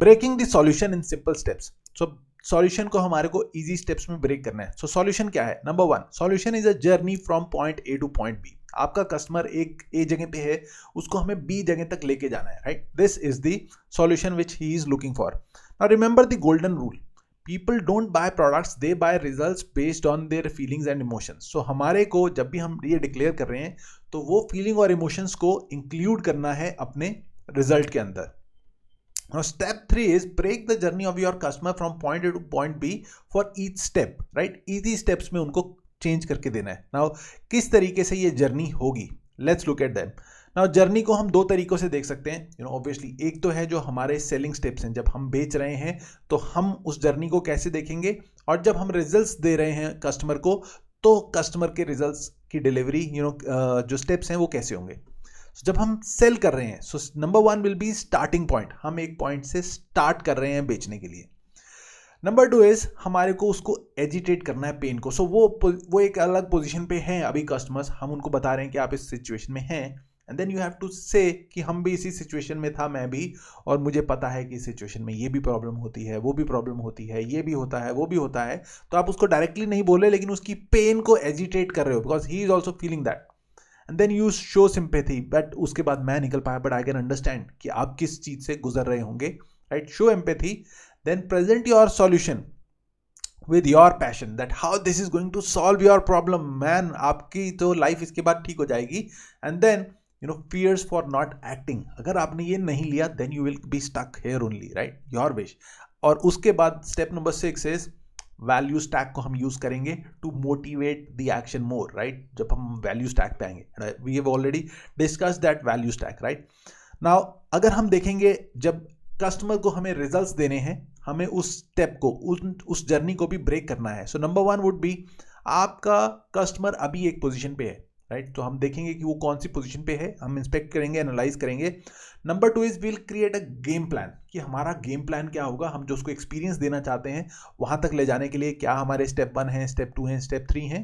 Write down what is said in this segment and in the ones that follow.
Breaking the solution in simple steps. So solution को हमारे को इजी स्टेप्स में ब्रेक करना है। सो सॉल्यूशन क्या है? Number 1, solution is a journey from point A to point B. आपका कस्टमर एक ए जगह पे है, उसको हमें बी जगह तक लेके जाना है, right? This is the solution which he is looking for. Now remember the golden rule, people don't buy products, they buy results based on their feelings and emotions. So हमारे को जब भी हम ये डिक्लेयर कर रहे हैं तो वो फीलिंग और इमोशंस को इंक्लूड करना है अपने रिजल्ट के अंदर। Now step 3 is break the journey of your customer from point A to point B for each step, right? Easy steps में उनको चेंज करके देना है। Now किस तरीके से ये जर्नी होगी? Let's look at them. Now journey को हम दो तरीकों से देख सकते हैं, ऑब्वियसली। एक तो है जो हमारे सेलिंग स्टेप्स हैं, जब हम बेच रहे हैं तो हम उस जर्नी को कैसे देखेंगे, और जब हम रिजल्ट्स दे रहे हैं कस्टमर को तो कस्टमर के रिजल्ट्स की डिलीवरी जो स्टेप्स हैं वो कैसे होंगे। जब हम सेल कर रहे हैं, so number 1 will be starting point, हम एक पॉइंट से स्टार्ट कर रहे हैं बेचने के लिए। नंबर 2 इज हमारे को उसको एजिटेट करना है, पेन को। सो वो एक अलग पोजीशन पे हैं अभी कस्टमर्स, हम उनको बता रहे हैं कि आप इस सिचुएशन में हैं, and then you have to say कि हम भी इसी सिचुएशन में था, मैं भी, और मुझे पता है कि इस सिचुएशन में ये भी प्रॉब्लम होती है, वो भी प्रॉब्लम होती है, ये भी होता है, वो भी होता है। तो आप उसको डायरेक्टली नहीं बोल रहे, लेकिन उसकी पेन को एजिटेट कर रहे हो, because he is also feeling that, and then you show sympathy. But उसके बाद मैं निकल पाया, बट आई कैन अंडरस्टैंड कि आप किस चीज से गुजर रहे होंगे, right? Show empathy, then present your solution with your passion, that how this is going to solve your problem. Man, आपकी तो लाइफ इसके बाद ठीक हो जाएगी। And then fears for not acting, अगर आपने ये नहीं लिया then you will be stuck here only, right? Your wish. और उसके बाद step number 6 is value stack को हम यूज करेंगे to motivate the action more, right? जब हम वैल्यू स्टैक पे आएंगे, we have already discuss that value stack, right? Now अगर हम देखेंगे, जब कस्टमर को हमें रिजल्ट्स देने हैं, हमें उस स्टेप को, उस जर्नी को भी ब्रेक करना है। सो नंबर 1 वुड बी, आपका कस्टमर अभी एक पोजीशन पे है, राइट? तो हम देखेंगे कि वो कौन सी पोजीशन पे है, हम इंस्पेक्ट करेंगे, एनालाइज करेंगे। Number 2 is will create a game plan, कि हमारा गेम प्लान क्या होगा, हम जो उसको एक्सपीरियंस देना चाहते हैं वहां तक ले जाने के लिए क्या हमारे स्टेप 1 है, स्टेप 2 है, स्टेप 3 है।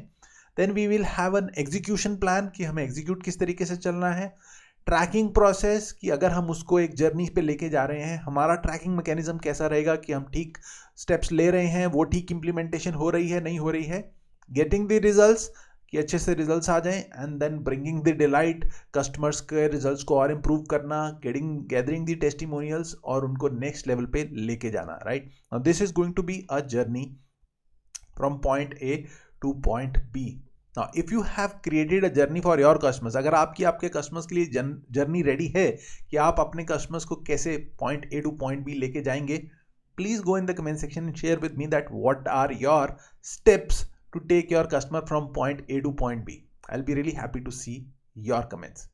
Then we will have an execution plan, कि हमें एग्जीक्यूट किस तरीके से चलना है। ट्रैकिंग प्रोसेस, कि अगर हम उसको एक जर्नी पे लेके जा रहे हैं, हमारा ट्रैकिंग मैकेनिज्म कैसा रहेगा, कि हम ठीक स्टेप्स ले रहे हैं, वो ठीक इंप्लीमेंटेशन हो रही है, नहीं हो रही है। गेटिंग द रिजल्ट्स, कि अच्छे से रिजल्ट्स आ जाएं, and then bringing the delight, customers के रिजल्ट्स को और इंप्रूव करना, गैदरिंग द टेस्टिमोनियल्स और उनको नेक्स्ट लेवल पे लेके जाना, right? Now this is going to be a journey from point A to point B. Now if you have created a journey for your customers, अगर आपके customers के लिए journey ready है कि आप अपने कस्टमर्स को कैसे point A to point B लेके जाएंगे, please go in the comment section and share with me that what are your steps to take your customer from point A to point B. I'll be really happy to see your comments.